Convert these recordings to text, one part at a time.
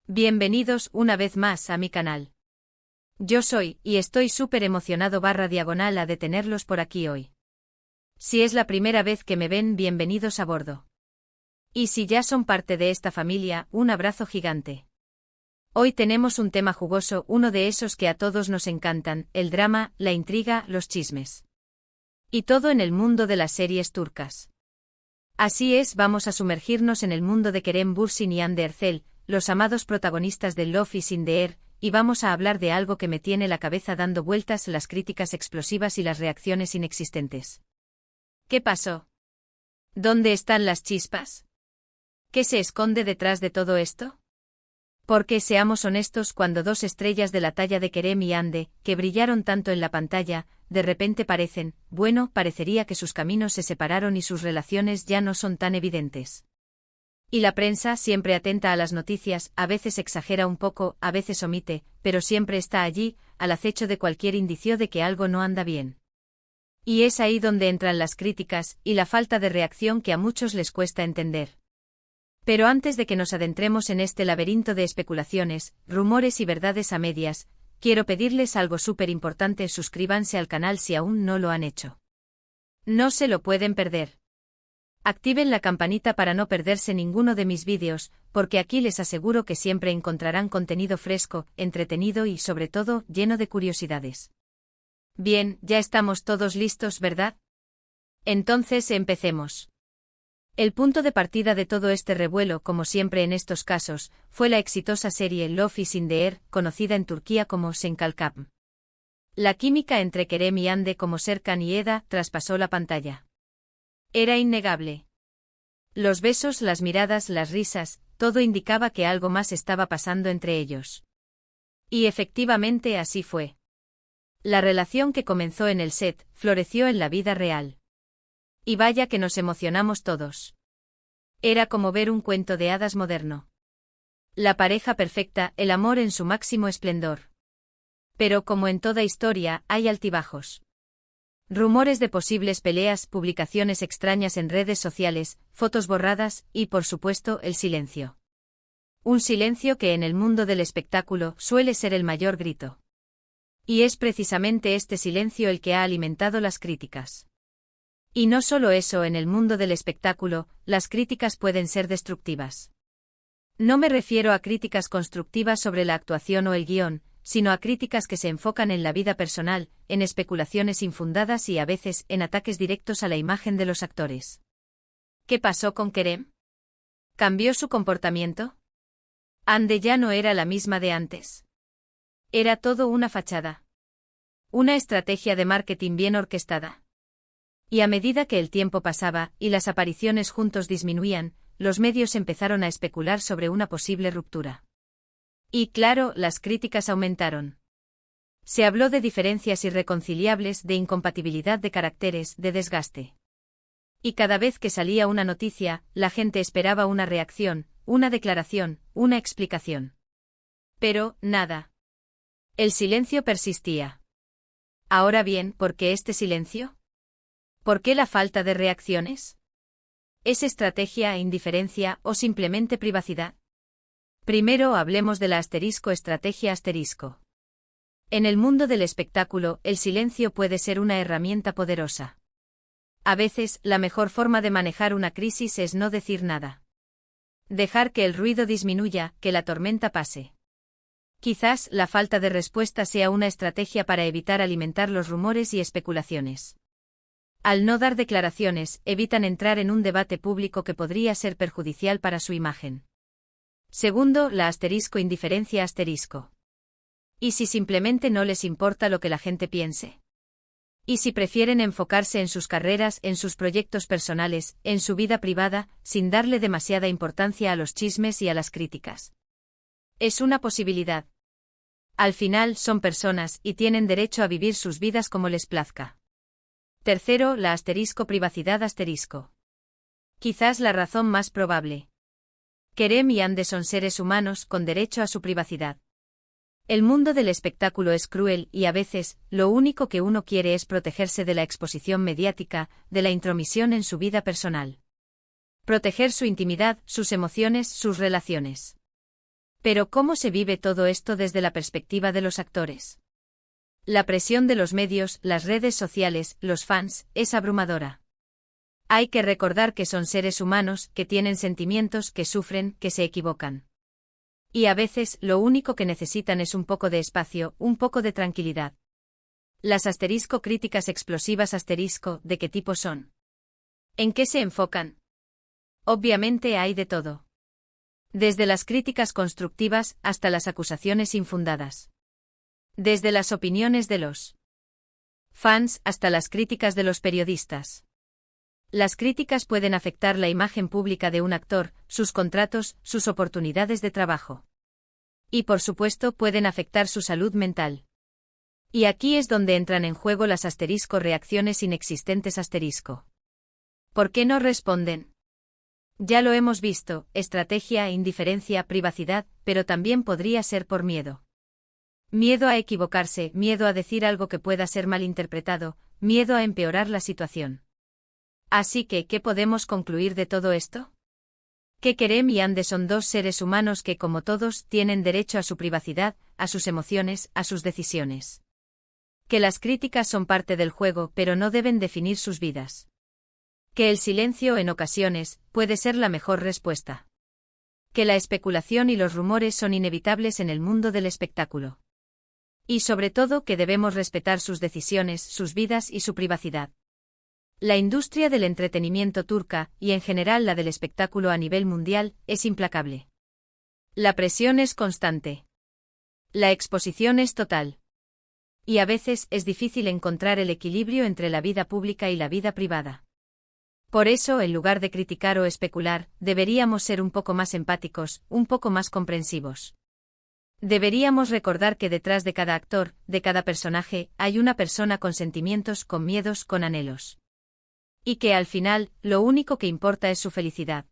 Bienvenidos una vez más a mi canal. Yo soy, y estoy súper emocionado / a detenerlos por aquí hoy. Si es la primera vez que me ven, bienvenidos a bordo. Y si ya son parte de esta familia, un abrazo gigante. Hoy tenemos un tema jugoso, uno de esos que a todos nos encantan, el drama, la intriga, los chismes. Y todo en el mundo de las series turcas. Así es, vamos a sumergirnos en el mundo de Kerem Bürsin y Hande Erçel, los amados protagonistas de Love is in the Air, y vamos a hablar de algo que me tiene la cabeza dando vueltas: las críticas explosivas y las reacciones inexistentes. ¿Qué pasó? ¿Dónde están las chispas? ¿Qué se esconde detrás de todo esto? Porque, seamos honestos, cuando dos estrellas de la talla de Kerem y Hande, que brillaron tanto en la pantalla, de repente parecería que sus caminos se separaron y sus relaciones ya no son tan evidentes. Y la prensa, siempre atenta a las noticias, a veces exagera un poco, a veces omite, pero siempre está allí, al acecho de cualquier indicio de que algo no anda bien. Y es ahí donde entran las críticas, y la falta de reacción que a muchos les cuesta entender. Pero antes de que nos adentremos en este laberinto de especulaciones, rumores y verdades a medias, quiero pedirles algo súper importante: suscríbanse al canal si aún no lo han hecho. No se lo pueden perder. Activen la campanita para no perderse ninguno de mis vídeos, porque aquí les aseguro que siempre encontrarán contenido fresco, entretenido y, sobre todo, lleno de curiosidades. Bien, ya estamos todos listos, ¿verdad? Entonces empecemos. El punto de partida de todo este revuelo, como siempre en estos casos, fue la exitosa serie Love is in the Air, conocida en Turquía como Senkalkam. La química entre Kerem y Hande como Serkan y Eda traspasó la pantalla. Era innegable. Los besos, las miradas, las risas, todo indicaba que algo más estaba pasando entre ellos. Y efectivamente así fue. La relación que comenzó en el set, floreció en la vida real. Y vaya que nos emocionamos todos. Era como ver un cuento de hadas moderno. La pareja perfecta, el amor en su máximo esplendor. Pero como en toda historia, hay altibajos. Rumores de posibles peleas, publicaciones extrañas en redes sociales, fotos borradas y, por supuesto, el silencio. Un silencio que en el mundo del espectáculo suele ser el mayor grito. Y es precisamente este silencio el que ha alimentado las críticas. Y no solo eso, en el mundo del espectáculo, las críticas pueden ser destructivas. No me refiero a críticas constructivas sobre la actuación o el guión, sino a críticas que se enfocan en la vida personal, en especulaciones infundadas y a veces en ataques directos a la imagen de los actores. ¿Qué pasó con Kerem? ¿Cambió su comportamiento? ¿Hande ya no era la misma de antes? ¿Era todo una fachada? ¿Una estrategia de marketing bien orquestada? Y a medida que el tiempo pasaba y las apariciones juntos disminuían, los medios empezaron a especular sobre una posible ruptura. Y claro, las críticas aumentaron. Se habló de diferencias irreconciliables, de incompatibilidad de caracteres, de desgaste. Y cada vez que salía una noticia, la gente esperaba una reacción, una declaración, una explicación. Pero, nada. El silencio persistía. Ahora bien, ¿por qué este silencio? ¿Por qué la falta de reacciones? ¿Es estrategia, indiferencia o simplemente privacidad? Primero hablemos de la estrategia. En el mundo del espectáculo, el silencio puede ser una herramienta poderosa. A veces, la mejor forma de manejar una crisis es no decir nada. Dejar que el ruido disminuya, que la tormenta pase. Quizás la falta de respuesta sea una estrategia para evitar alimentar los rumores y especulaciones. Al no dar declaraciones, evitan entrar en un debate público que podría ser perjudicial para su imagen. Segundo, la indiferencia. ¿Y si simplemente no les importa lo que la gente piense? ¿Y si prefieren enfocarse en sus carreras, en sus proyectos personales, en su vida privada, sin darle demasiada importancia a los chismes y a las críticas? Es una posibilidad. Al final, son personas y tienen derecho a vivir sus vidas como les plazca. Tercero, la privacidad. Quizás la razón más probable. Kerem y Hande son seres humanos con derecho a su privacidad. El mundo del espectáculo es cruel y a veces, lo único que uno quiere es protegerse de la exposición mediática, de la intromisión en su vida personal. Proteger su intimidad, sus emociones, sus relaciones. Pero ¿cómo se vive todo esto desde la perspectiva de los actores? La presión de los medios, las redes sociales, los fans, es abrumadora. Hay que recordar que son seres humanos, que tienen sentimientos, que sufren, que se equivocan. Y a veces, lo único que necesitan es un poco de espacio, un poco de tranquilidad. Las críticas explosivas ¿de qué tipo son? ¿En qué se enfocan? Obviamente hay de todo. Desde las críticas constructivas hasta las acusaciones infundadas. Desde las opiniones de los fans hasta las críticas de los periodistas. Las críticas pueden afectar la imagen pública de un actor, sus contratos, sus oportunidades de trabajo. Y por supuesto pueden afectar su salud mental. Y aquí es donde entran en juego las reacciones inexistentes ¿Por qué no responden? Ya lo hemos visto, estrategia, indiferencia, privacidad, pero también podría ser por miedo. Miedo a equivocarse, miedo a decir algo que pueda ser malinterpretado, miedo a empeorar la situación. Así que, ¿qué podemos concluir de todo esto? Que Kerem y Ande son dos seres humanos que, como todos, tienen derecho a su privacidad, a sus emociones, a sus decisiones. Que las críticas son parte del juego, pero no deben definir sus vidas. Que el silencio, en ocasiones, puede ser la mejor respuesta. Que la especulación y los rumores son inevitables en el mundo del espectáculo. Y sobre todo que debemos respetar sus decisiones, sus vidas y su privacidad. La industria del entretenimiento turca, y en general la del espectáculo a nivel mundial, es implacable. La presión es constante. La exposición es total. Y a veces es difícil encontrar el equilibrio entre la vida pública y la vida privada. Por eso, en lugar de criticar o especular, deberíamos ser un poco más empáticos, un poco más comprensivos. Deberíamos recordar que detrás de cada actor, de cada personaje, hay una persona con sentimientos, con miedos, con anhelos. Y que al final, lo único que importa es su felicidad.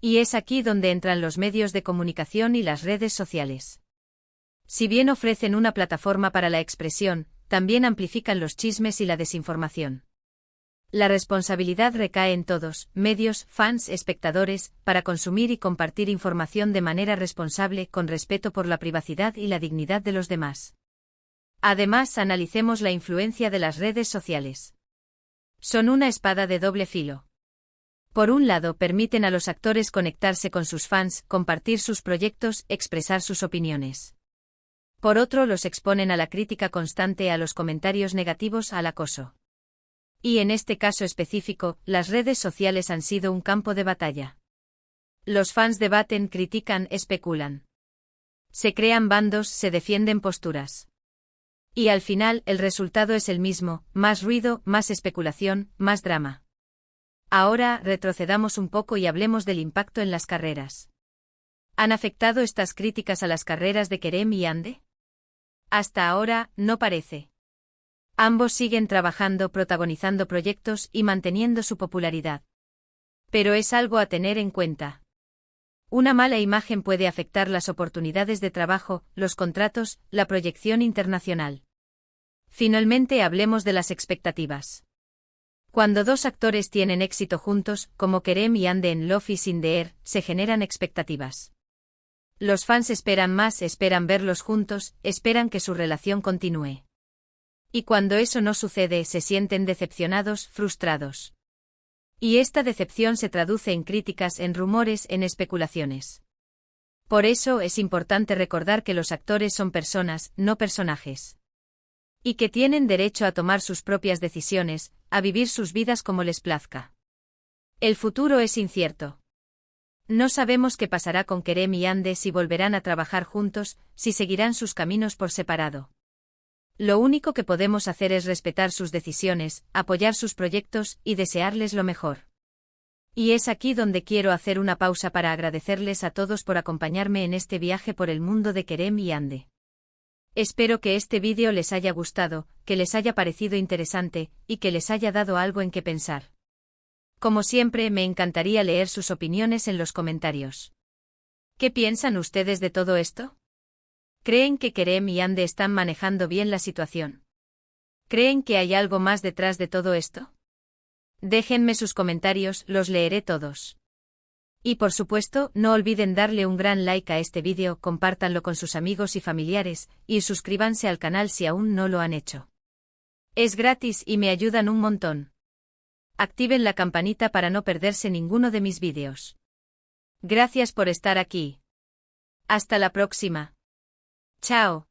Y es aquí donde entran los medios de comunicación y las redes sociales. Si bien ofrecen una plataforma para la expresión, también amplifican los chismes y la desinformación. La responsabilidad recae en todos, medios, fans, espectadores, para consumir y compartir información de manera responsable, con respeto por la privacidad y la dignidad de los demás. Además, analicemos la influencia de las redes sociales. Son una espada de doble filo. Por un lado, permiten a los actores conectarse con sus fans, compartir sus proyectos, expresar sus opiniones. Por otro, los exponen a la crítica constante, a los comentarios negativos, al acoso. Y en este caso específico, las redes sociales han sido un campo de batalla. Los fans debaten, critican, especulan. Se crean bandos, se defienden posturas. Y al final, el resultado es el mismo: más ruido, más especulación, más drama. Ahora, retrocedamos un poco y hablemos del impacto en las carreras. ¿Han afectado estas críticas a las carreras de Kerem y Ande? Hasta ahora, no parece. Ambos siguen trabajando, protagonizando proyectos y manteniendo su popularidad. Pero es algo a tener en cuenta. Una mala imagen puede afectar las oportunidades de trabajo, los contratos, la proyección internacional. Finalmente, hablemos de las expectativas. Cuando dos actores tienen éxito juntos, como Kerem y Ande en Love is in the Air, se generan expectativas. Los fans esperan más, esperan verlos juntos, esperan que su relación continúe. Y cuando eso no sucede, se sienten decepcionados, frustrados. Y esta decepción se traduce en críticas, en rumores, en especulaciones. Por eso es importante recordar que los actores son personas, no personajes. Y que tienen derecho a tomar sus propias decisiones, a vivir sus vidas como les plazca. El futuro es incierto. No sabemos qué pasará con Kerem y Ande, si volverán a trabajar juntos, si seguirán sus caminos por separado. Lo único que podemos hacer es respetar sus decisiones, apoyar sus proyectos y desearles lo mejor. Y es aquí donde quiero hacer una pausa para agradecerles a todos por acompañarme en este viaje por el mundo de Kerem y Ande. Espero que este vídeo les haya gustado, que les haya parecido interesante, y que les haya dado algo en qué pensar. Como siempre, me encantaría leer sus opiniones en los comentarios. ¿Qué piensan ustedes de todo esto? ¿Creen que Kerem y Ande están manejando bien la situación? ¿Creen que hay algo más detrás de todo esto? Déjenme sus comentarios, los leeré todos. Y por supuesto, no olviden darle un gran like a este vídeo, compártanlo con sus amigos y familiares, y suscríbanse al canal si aún no lo han hecho. Es gratis y me ayudan un montón. Activen la campanita para no perderse ninguno de mis vídeos. Gracias por estar aquí. Hasta la próxima. Chao.